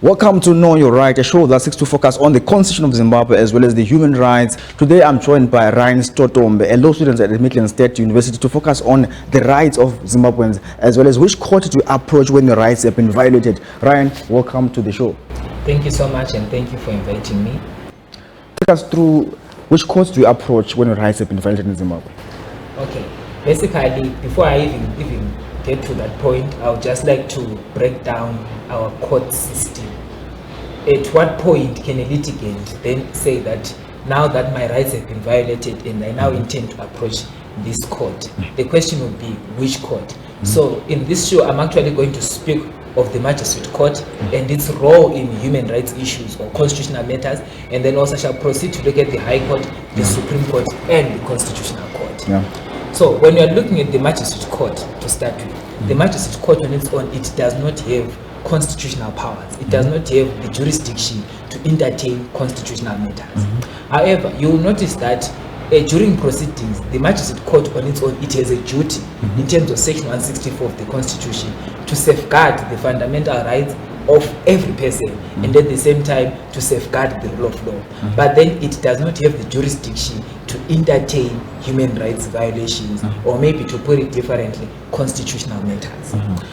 Welcome to Know Your Right, a show that seeks to focus on the Constitution of Zimbabwe as well as the human rights. Today I'm joined by Ryan Stotombe, a law student at Midland State University, to focus on the rights of Zimbabweans as well as which court to approach when your rights have been violated. Ryan, welcome to the show. Thank you so much and thank you for inviting me. Take us through which courts do you approach when your rights have been violated in Zimbabwe? Okay, basically before I even get to that point, I would just like to break down our court system. At what point can a litigant then say that now that my rights have been violated and I now intend to approach this court? The question would be which court? So in this show I'm actually going to speak of the magistrate court and its role in human rights issues or constitutional matters, and then also shall proceed to look at the High Court, the Supreme Court and the Constitutional Court. So when you are looking at the magistrate court to start with, the magistrate court on its own, it does not have constitutional powers. It does not have the jurisdiction to entertain constitutional matters. However, you will notice that during proceedings, the magistrate court on its own, it has a duty in terms of section 164 of the Constitution to safeguard the fundamental rights of every person and at the same time to safeguard the rule of law. But then it does not have the jurisdiction to entertain human rights violations, or maybe to put it differently, constitutional matters.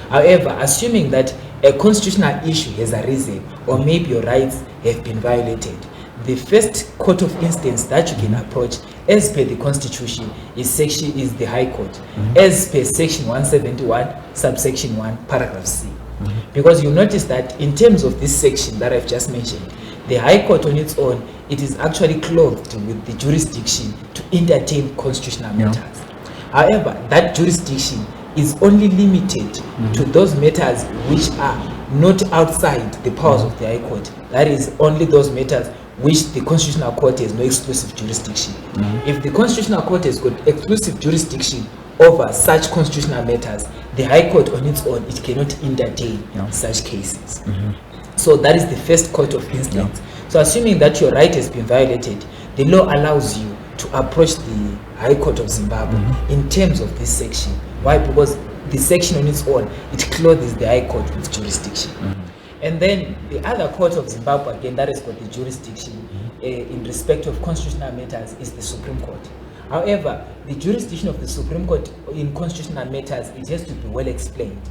However, assuming that a constitutional issue has arisen or maybe your rights have been violated, the first court of instance that you can approach as per the Constitution is the High Court, as per section 171 subsection 1 paragraph C. Because you notice that in terms of this section that I've just mentioned, the High Court on its own, it is actually clothed with the jurisdiction to entertain constitutional matters. However, that jurisdiction is only limited to those matters which are not outside the powers of the High Court. That is only those matters which the Constitutional Court has no exclusive jurisdiction. If the Constitutional Court has got exclusive jurisdiction over such constitutional matters, the High Court on its own, it cannot entertain such cases. So that is the first court of instance. So assuming that your right has been violated, the law allows you to approach the High Court of Zimbabwe in terms of this section. Why? Because the section on its own, it clothes the High Court with jurisdiction. And then the other court of Zimbabwe, again, that has got the jurisdiction in respect of constitutional matters is the Supreme Court. However, the jurisdiction of the Supreme Court in constitutional matters, it has to be well explained.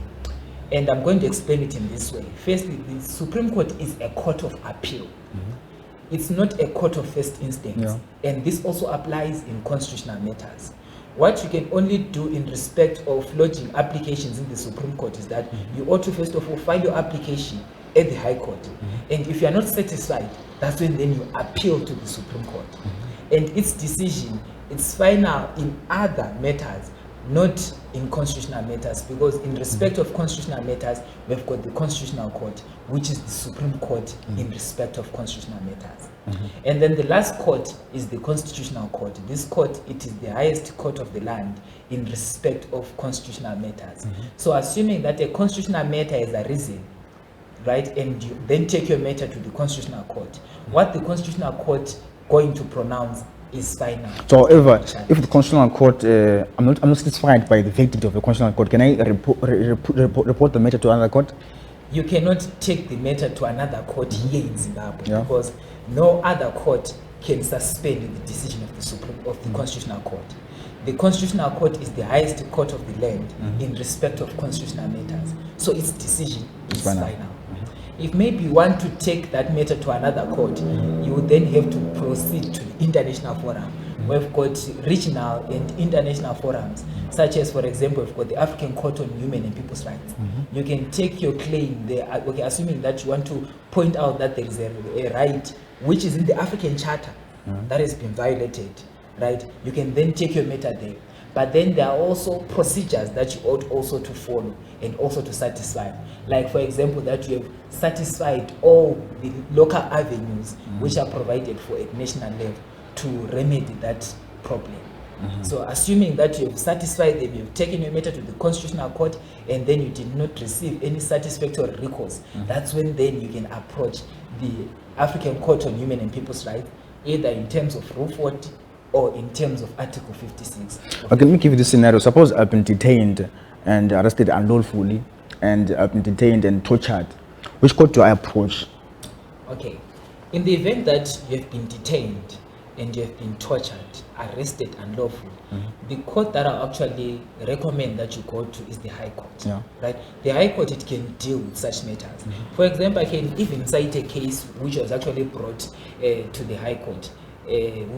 And I'm going to explain it in this way. Firstly, the Supreme Court is a court of appeal. It's not a court of first instance. And this also applies in constitutional matters. What you can only do in respect of lodging applications in the Supreme Court is that you ought to first of all file your application at the High Court. And if you are not satisfied, that's when then you appeal to the Supreme Court. And its decision, it's final in other matters, not in constitutional matters, because in respect of constitutional matters, we've got the Constitutional Court, which is the Supreme Court in respect of constitutional matters. And then the last court is the Constitutional Court. This court, it is the highest court of the land in respect of constitutional matters. So assuming that a constitutional matter has arisen, right, and you then take your matter to the Constitutional Court, what the Constitutional Court going to pronounce is final. So however, if the Constitutional Court, I'm not satisfied by the verdict of the Constitutional Court, can I report the matter to another court? You cannot take the matter to another court here in Zimbabwe because no other court can suspend the decision of the Constitutional Court. The Constitutional Court is the highest court of the land in respect of constitutional matters. So its decision is final. If maybe you want to take that matter to another court, you would then have to proceed to the international forum. We've got regional and international forums, such as, for example, we've got the African Court on Human and People's Rights. You can take your claim there, assuming that you want to point out that there is a right which is in the African Charter that has been violated, right? You can then take your matter there. But then there are also procedures that you ought also to follow and also to satisfy. Like, for example, that you have satisfied all the local avenues which are provided for at national level to remedy that problem. So assuming that you have satisfied them, you have taken your matter to the Constitutional Court, and then you did not receive any satisfactory recourse, that's when then you can approach the African Court on Human and People's Rights, either in terms of Rule 40 or in terms of Article 56. Okay, let me give you this scenario. Suppose I've been detained and arrested unlawfully, and I've been detained and tortured. Which court do I approach? Okay. In the event that you have been detained and you have been tortured, arrested unlawfully, the court that I actually recommend that you go to is the High Court. Yeah. Right? The High Court, it can deal with such matters. For example, I can even cite a case which was actually brought to the High Court,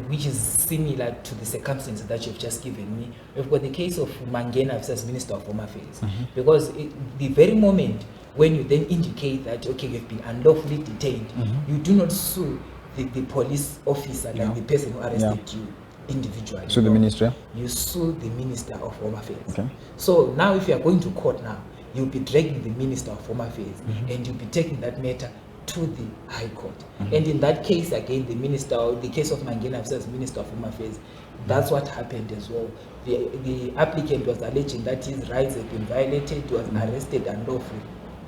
which is similar to the circumstances that you've just given me. We've got the case of Mangena versus Minister of Home Affairs. Because the very moment when you then indicate that, okay, you've been unlawfully detained, you do not sue the police officer, like the person who arrested you individually. So the minister? You sue the Minister of Home Affairs. Okay. So now if you are going to court now, you'll be dragging the Minister of Home Affairs and you'll be taking that matter to the High Court. And in that case, again, the minister, or the case of Mangena versus Minister of Home Affairs, that's what happened as well. The applicant was alleging that his rights had been violated, was arrested unlawfully,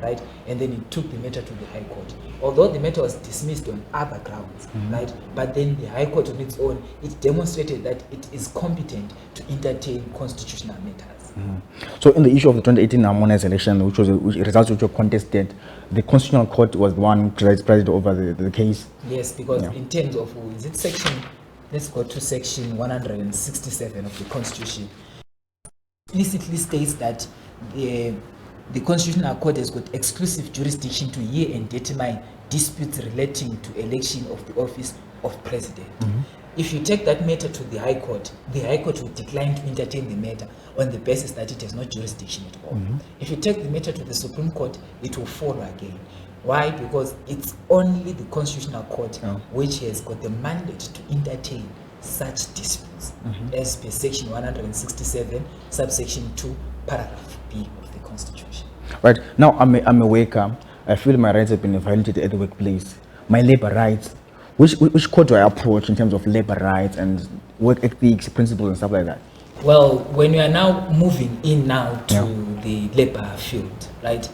right? And then he took the matter to the High Court. Although the matter was dismissed on other grounds, right? But then the High Court on its own, it demonstrated that it is competent to entertain constitutional matters. So in the issue of the 2018 harmonized election, which results which were contested, the Constitutional Court was the one presided over the case? Yes, because in terms of, is it section, let's go to section 167 of the Constitution, explicitly states that the Constitutional Court has got exclusive jurisdiction to hear and determine disputes relating to election of the office of president. If you take that matter to the High Court will decline to entertain the matter on the basis that it has no jurisdiction at all. If you take the matter to the Supreme Court, it will follow again. Why? Because it's only the Constitutional Court which has got the mandate to entertain such disputes, as per section 167, subsection 2, paragraph B of the Constitution. Right. Now I'm a worker. I feel my rights have been violated at the workplace. My labor rights. Which court do I approach in terms of labor rights and work ethics, principles and stuff like that? Well, when you are now moving in now to the labor field, right,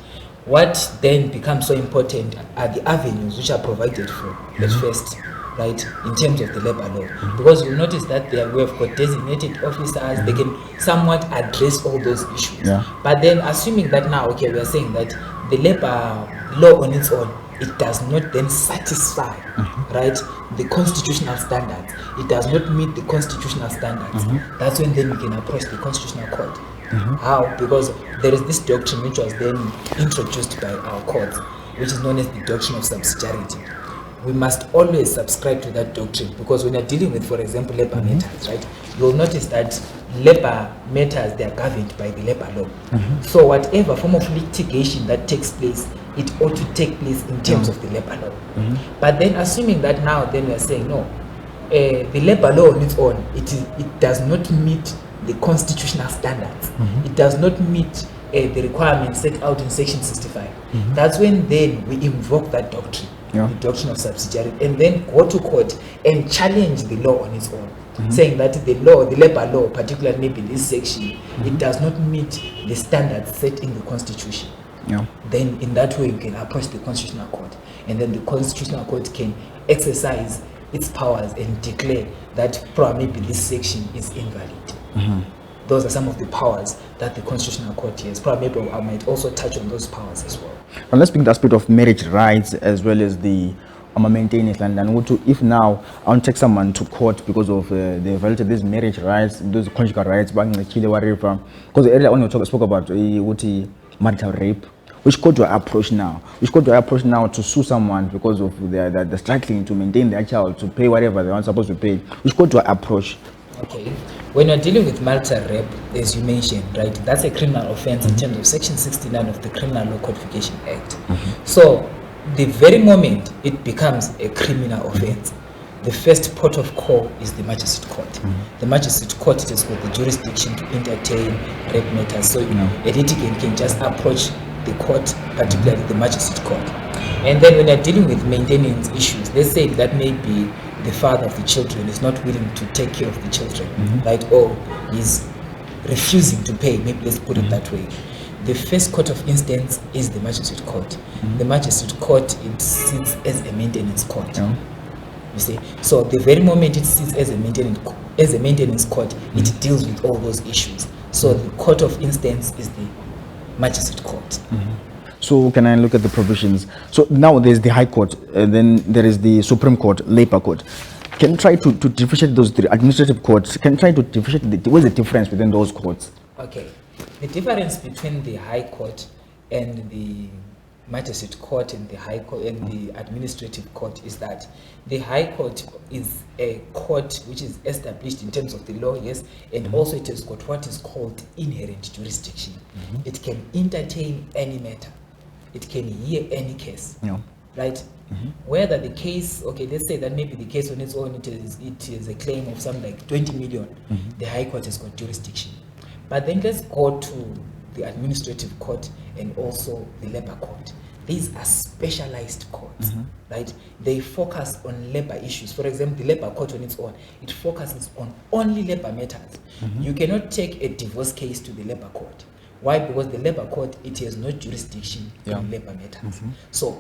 what then becomes so important are the avenues which are provided for at first, right, in terms of the labor law. Because you notice that we have got designated officers, they can somewhat address all those issues. But then assuming that now, okay, we are saying that the labor law on its own, it does not then satisfy, right, the constitutional standards. It does not meet the constitutional standards. That's when then we can approach the Constitutional Court. How? Because there is this doctrine which was then introduced by our courts, which is known as the doctrine of subsidiarity. We must always subscribe to that doctrine, because when you're dealing with, for example, labor matters, right, you'll notice that labor matters, they are governed by the labor law. So whatever form of litigation that takes place, it ought to take place in terms of the labor law. But then assuming that now, then we are saying no, the labor law on its own, it does not meet the constitutional standards. It does not meet the requirements set out in section 65. That's when then we invoke that doctrine, the doctrine of subsidiarity, and then go to court and challenge the law on its own, saying that the labor law, particularly maybe this section, it does not meet the standards set in the Constitution. Then in that way you can approach the Constitutional Court, and then the Constitutional Court can exercise its powers and declare that probably this section is invalid. Those are some of the powers that the Constitutional Court has. Probably I might also touch on those powers as well. And let's speak the aspect of marriage rights as well as the maintenance land. And if now I want to take someone to court because of they violated these marriage rights, those conjugal rights, whatever. Because earlier on we spoke about marital rape. Which court do I approach now? Which court do I approach now to sue someone because of they're struggling to maintain their child, to pay whatever they aren't supposed to pay? Which court do I approach? Okay. When you're dealing with marital rape, as you mentioned, right, that's a criminal offense in terms of section 69 of the Criminal Law Codification Act. So the very moment it becomes a criminal offense, the first port of call is the magistrate court. The magistrate court has got the jurisdiction to entertain rape matters. So a litigant can just approach the court, particularly the magistrate court. And then when you're dealing with maintenance issues, let's say that maybe the father of the children is not willing to take care of the children, right, or is refusing to pay, maybe let's put it that way. The first court of instance is the magistrate court. The magistrate court, it sits as a maintenance court. You see, so the very moment it sits as a maintenance court, it deals with all those issues. So the court of instance is the magistrate court. So can I look at the provisions? So now there's the High Court, and then there is the Supreme Court, Labour Court. Can you try to differentiate those three administrative courts? Can you try to differentiate what's the difference within those courts? Okay, the difference between the High Court and the Magistrate Court and the High Court and the Administrative Court is that the High Court is a court which is established in terms of the law, yes, and also it has got what is called inherent jurisdiction. It can entertain any matter. It can hear any case, right? Whether the case, okay, let's say that maybe the case on its own, it is a claim of some like 20 million, the High Court has got jurisdiction. But then let's go to the Administrative Court and also the Labour Court. These are specialized courts, right? They focus on labor issues. For example, the Labour Court on its own, it focuses on only labor matters. You cannot take a divorce case to the Labour Court. Why? Because the Labour Court, it has no jurisdiction in labor matters. So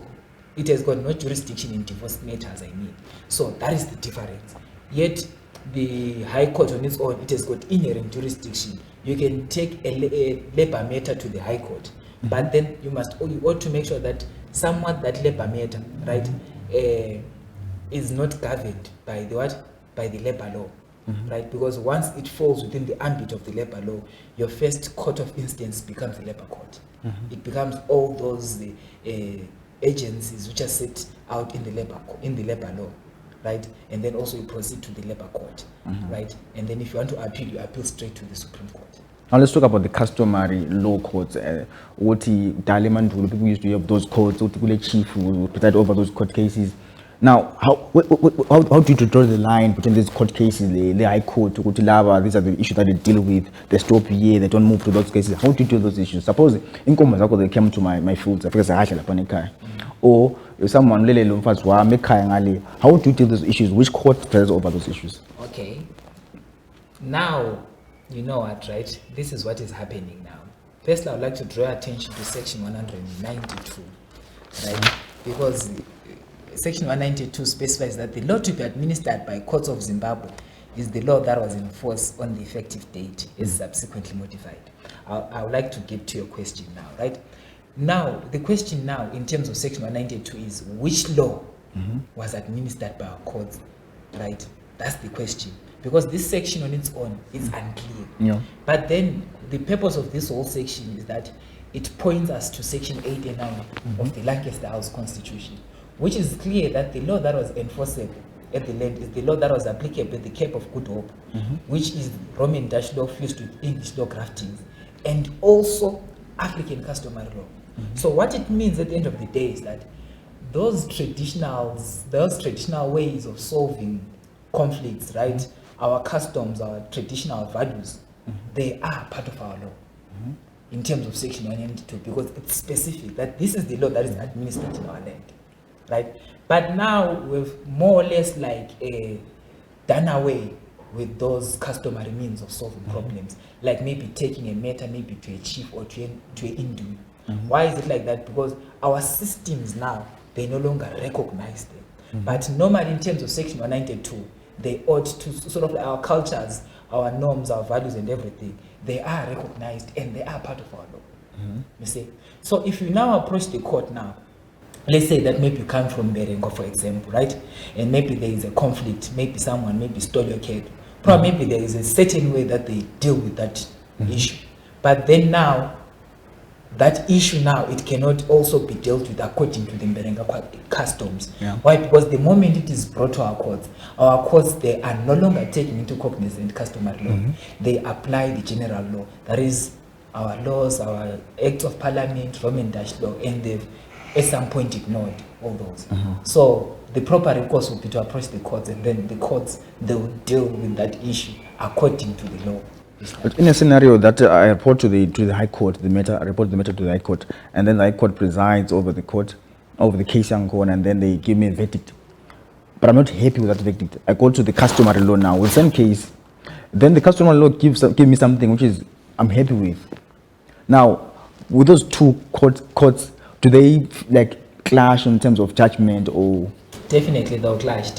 it has got no jurisdiction in divorce matters, I mean. So that is the difference. Yet the High Court on its own, it has got inherent jurisdiction. You can take a labor matter to the High Court, but then you ought to make sure that somewhat that labor matter, right, is not governed by the what? By the labor law. Right, because once it falls within the ambit of the labor law, your first court of instance becomes the Labour Court. It becomes all those agencies which are set out in the labor law, right? And then also you proceed to the Labour Court, right? And then if you want to appeal, you appeal straight to the Supreme Court. Now let's talk about the customary law courts. What the parliament, people used to have those courts, what the chief who preside over those court cases. Now, how do you draw the line between these court cases, the High Court, these are the issues that they deal with, they stop here, they don't move to those cases. How do you deal with those issues? Suppose in Komazako they came to my fields, or if someone how do you deal with those issues? Which court presides over those issues? Okay. Now, you know what, right? This is what is happening now. First, I would like to draw attention to Section 192, right? Because Section 192 specifies that the law to be administered by courts of Zimbabwe is the law that was in force on the effective date, is subsequently modified. I would like to get to your question now, right? Now, the question now in terms of Section 192 is which law was administered by our courts, right? That's the question. Because this section on its own is unclear. But then the purpose of this whole section is that it points us to Section 8 and 9 of the Lancaster House Constitution, which is clear that the law that was enforceable at the land is the law that was applicable at the Cape of Good Hope, which is Roman Dutch law fused with English law graftings, and also African customary law. So what it means at the end of the day is that those traditional ways of solving conflicts, right, our customs, our traditional values, they are part of our law in terms of Section 192, because it's specific that this is the law that is administered in our land. Right, but now we've more or less like done away with those customary means of solving problems, like maybe taking a matter maybe to a chief or to an Hindu. Why is it like that? Because our systems now, they no longer recognize them. But normally in terms of Section 192, they ought to sort of like our cultures, our norms, our values and everything, they are recognized and they are part of our law. You see? So if you now approach the court now, let's say that maybe you come from Berengo, for example, right? And maybe there is a conflict, maybe someone maybe stole your cat. Probably maybe there is a certain way that they deal with that issue. But then now, that issue now, it cannot also be dealt with according to the Berenga customs. Why? Because the moment it is brought to our courts, they are no longer taking into cognizance customary law. They apply the general law. That is our laws, our Acts of Parliament, Roman Dutch law, and they've at some point ignored all those. So the proper recourse would be to approach the courts, and then the courts, they will deal with that issue according to the law. But in a scenario that I report to the High Court, I report the matter to the High Court, and then the High Court presides over the court, over the case and then they give me a verdict. But I'm not happy with that verdict. I go to the customary law now. With the same case, then the customary law gives me something which is I'm happy with. Now, with those two courts, do they like clash in terms of judgment or? Definitely they'll clash.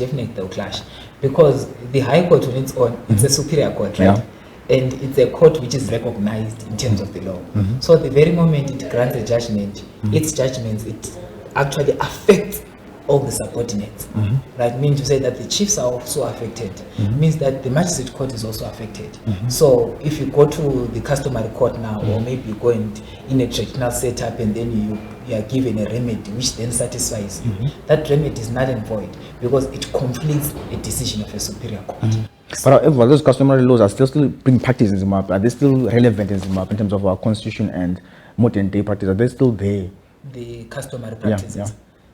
Because the High Court on its own, it's a superior court, right? and it's a court which is recognized in terms of the law. So the very moment it grants a judgment, its judgments, it actually affects all the subordinates. Right? Meaning to say that the chiefs are also affected. Means that the magistrate court is also affected. So if you go to the customary court now, or maybe you go in a traditional setup and then you are given a remedy which then satisfies you, that remedy is null and void because it conflicts a decision of a superior court. But however, those customary laws are still being practiced in Zimbabwe. Are they still relevant in Zimbabwe in terms of our constitution and modern day practice? Are they still there? The customary practices. Yeah.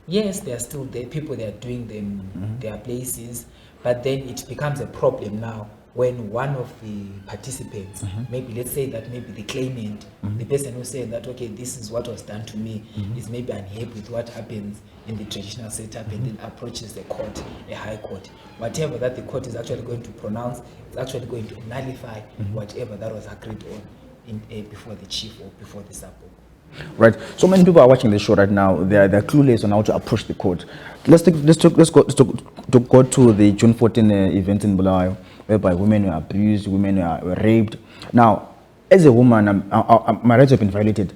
Yes, they are still there. People, they are doing them, their places, but then it becomes a problem now when one of the participants, maybe let's say that maybe the claimant, the person who said that, okay, this is what was done to me, is maybe unhappy with what happens in the traditional setup and then approaches the court, a high court. Whatever that the court is actually going to pronounce, it's actually going to nullify whatever that was agreed on before the chief or before the sub. Right. So many people are watching the show right now. They're clueless on how to approach the court. Let's go to the June 14 event in Bulawayo, whereby women were abused, women were raped. Now, as a woman, my rights have been violated.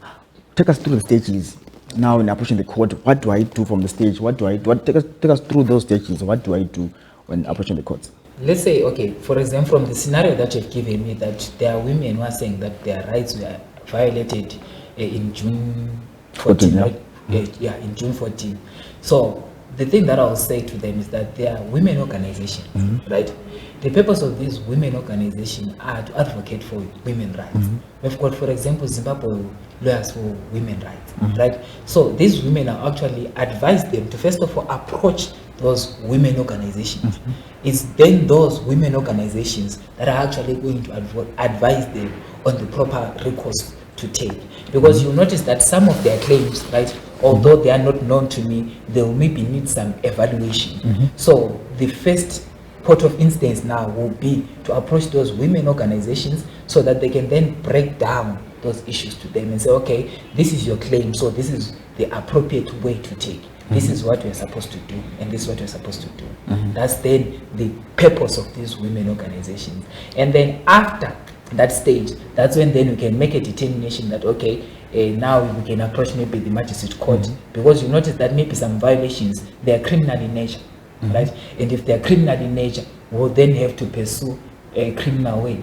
Take us through the stages. Now, in approaching the court, what do I do from the stage? What do I do? Take us through those stages. What do I do when approaching the court? Let's say, okay, for example, from the scenario that you've given me, that there are women who are saying that their rights were violated in June 14, right? In June 14. So the thing that I'll say to them is that they are women organizations, right? The purpose of these women organizations are to advocate for women rights. We've got, for example, Zimbabwe Lawyers for Women Rights, right? So these women are actually advise them to first of all approach those women organizations. It's then those women organizations that are actually going to advise them on the proper recourse to take, because you'll notice that some of their claims, right, although they are not known to me, they will maybe need some evaluation. So the first port of instance now will be to approach those women organizations so that they can then break down those issues to them and say, okay, this is your claim, so this is the appropriate way to take. This is what we're supposed to do, and this is what we're supposed to do. That's then the purpose of these women organizations. And then after that stage, that's when then we can make a determination that, okay, now we can approach maybe the magistrate court, because you notice that maybe some violations, they are criminal in nature, right? And if they are criminal in nature, we'll then have to pursue a criminal way,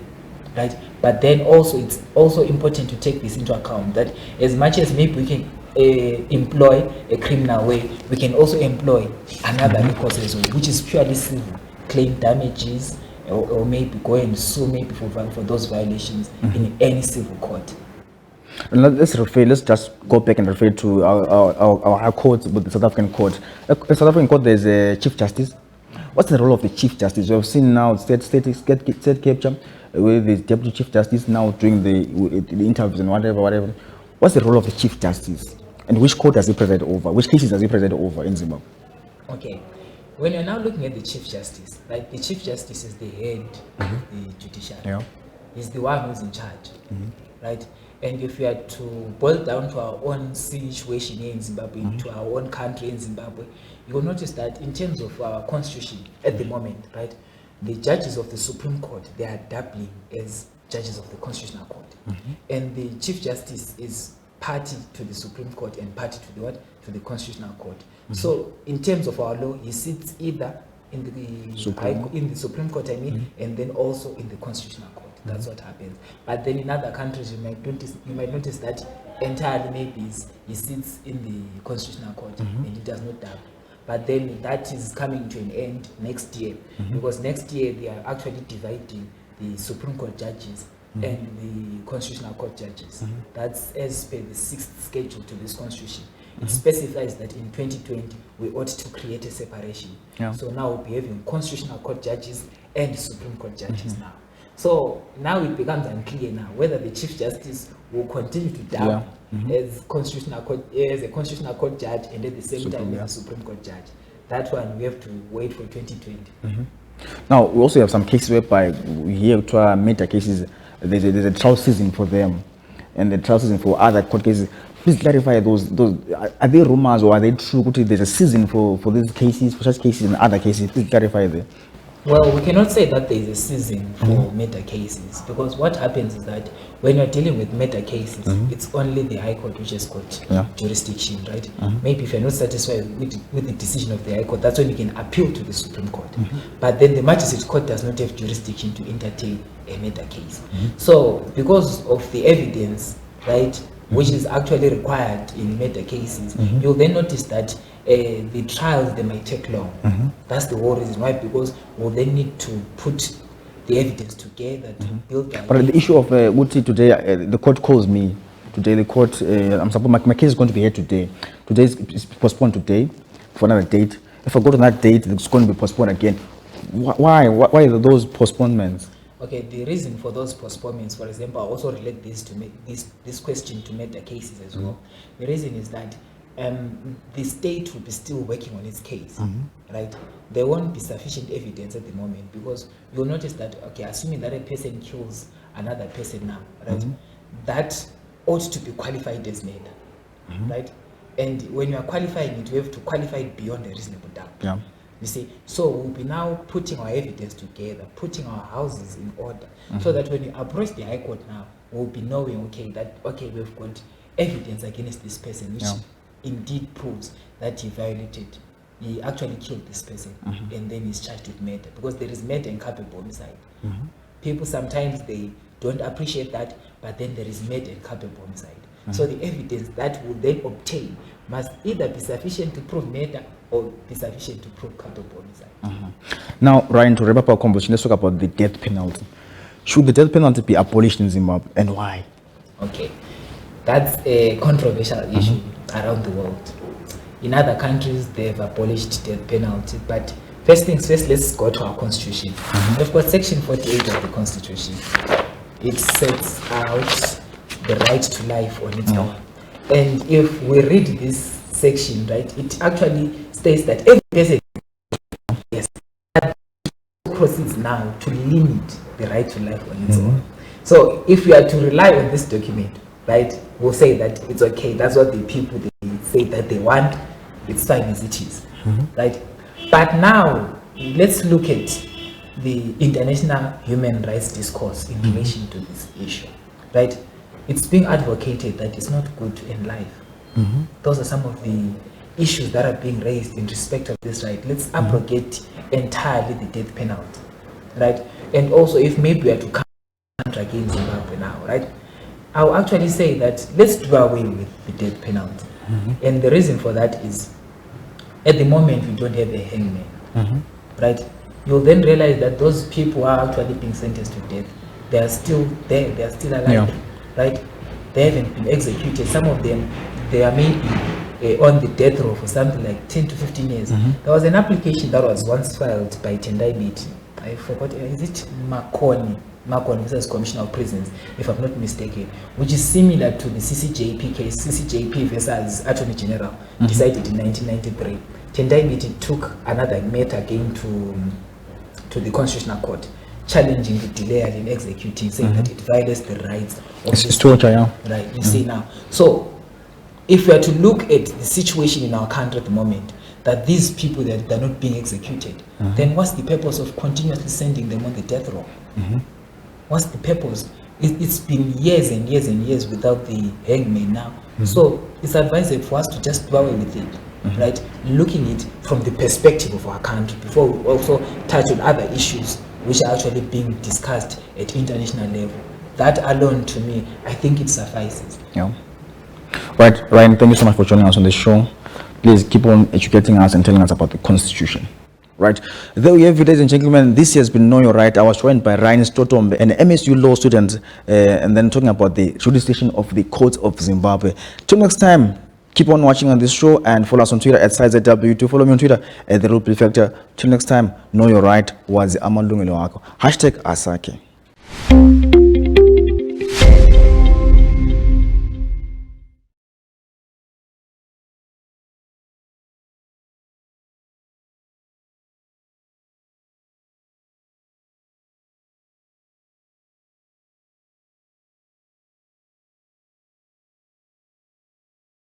right? But then also, it's also important to take this into account, that as much as maybe we can employ a criminal way, we can also employ another recourse as well, which is purely civil, claim damages, or maybe go and sue maybe for those violations in any civil court. And let's just go back and refer to our courts, with the South African court. The South African court, there's a chief justice. What's the role of the chief justice? We have seen now state capture with the deputy chief justice now doing the interviews and whatever. What's the role of the chief justice, and which court does he preside over? Which cases does he preside over in Zimbabwe? Okay. When you're now looking at the Chief Justice, right, the Chief Justice is the head of the judiciary. Yeah. He's the one who's in charge, right? And if we are to boil down to our own situation here in Zimbabwe, to our own country in Zimbabwe, you will notice that in terms of our constitution at the moment, right, the judges of the Supreme Court, they are doubling as judges of the Constitutional Court. And the Chief Justice is party to the Supreme Court and party to the what? To the Constitutional Court. So in terms of our law, he sits either in the Supreme Court, and then also in the Constitutional Court. That's what happens. But then in other countries, you might notice that entirely maybe he sits in the Constitutional Court and he does not double. But then that is coming to an end next year, because next year they are actually dividing the Supreme Court judges and the Constitutional Court judges. That's as per the 6th schedule to this constitution. It specifies that in 2020 we ought to create a separation. So now we'll be having Constitutional Court judges and Supreme Court judges now. So now it becomes unclear now whether the Chief Justice will continue to double as a Constitutional Court judge and at the same time as a Supreme Court judge. That one we have to wait for 2020. Now we also have some cases whereby we hear to meta cases. There's a trial season for them, and the trial season for other court cases. Please clarify those. Are they rumors or are they true? There's a season for these cases, for such cases and other cases. Please clarify there. Well, we cannot say that there is a season for murder cases, because what happens is that when you're dealing with murder cases, it's only the High Court which has got jurisdiction, right? Maybe if you're not satisfied with the decision of the High Court, that's when you can appeal to the Supreme Court. But then the Magistrate Court does not have jurisdiction to entertain a murder case. So because of the evidence, right, which is actually required in murder cases, you'll then notice that the trials, they might take long. That's the whole reason why, because we'll then need to put the evidence together to build that. But the issue of Uti today, the court calls me today. The court, I'm supposed my case is going to be here today. Today is postponed today for another date. If I go to that date, it's going to be postponed again. Why are those postponements? Okay, the reason for those postponements, for example, I also relate this to this question to murder cases as well. The reason is that the state will be still working on its case, right? There won't be sufficient evidence at the moment, because you'll notice that, okay, assuming that a person kills another person now, right, that ought to be qualified as murder, right? And when you are qualifying it, you have to qualify it beyond a reasonable doubt. Yeah. You see, so we'll be now putting our evidence together, putting our houses in order, so that when you approach the High Court now, we'll be knowing, okay, that, okay, we've got evidence against this person, which indeed proves that he actually killed this person, and then he's charged with murder, because there is murder and culpable homicide. People sometimes, they don't appreciate that, but then there is murder and culpable homicide. So the evidence that will then obtain must either be sufficient to prove murder or be sufficient to prove culpable homicide. Now, Ryan, to wrap up our conversation, let's talk about the death penalty. Should the death penalty be abolished in Zimbabwe, and why? Okay, that's a controversial issue around the world. In other countries, they've abolished death penalty, but first things first, let's go to our constitution. We've got section 48 of the constitution. It sets out the right to life on its own. And if we read this section, right, it actually states that every person proceeds now to limit the right to life on its own. So if we are to rely on this document, right, we'll say that it's okay. That's what the people, they say that they want. It's fine as it is, right? But now let's look at the international human rights discourse in relation to this issue, right? It's being advocated that it's not good to end life. Those are some of the issues that are being raised in respect of this right. Let's abrogate entirely the death penalty, right? And also, if maybe we are to counter against Zimbabwe now, right, I'll actually say that let's do away with the death penalty. And the reason for that is, at the moment, we don't have a hangman, right? You'll then realize that those people are actually being sentenced to death. They are still there, they are still alive, right? They haven't been executed. Some of them, they are maybe on the death row for something like 10 to 15 years. There was an application that was once filed by Tendai Biti. I forgot, is it Makoni versus Commissioner of Prisons, if I'm not mistaken, which is similar to the CCJP case, CCJP versus Attorney General, decided in 1993. Tendai Biti took another matter again to the Constitutional Court, challenging the delay in executing, saying that it violates the rights of it's torture, right, you see now. So if we are to look at the situation in our country at the moment, that these people that they're not being executed, then what's the purpose of continuously sending them on the death row? What's the purpose? It's been years and years and years without the hangman now. So it's advisable for us to just do away with it, right? Looking it from the perspective of our country, before we also touch on other issues which are actually being discussed at international level. That alone, to me, I think it suffices. Yeah. Right, Ryan, thank you so much for joining us on the show. Please keep on educating us and telling us about the Constitution. Right, there we have it, ladies and gentlemen. This has been Know Your Right. I was joined by Ryan Stotombe, an MSU law student, and then talking about the jurisdiction of the courts of Zimbabwe. Till next time, keep on watching on this show and follow us on Twitter at SizeW. To follow me on Twitter at The Real Prefecture. Till next time, Know Your Right was Amandungelo Wako. #Asake.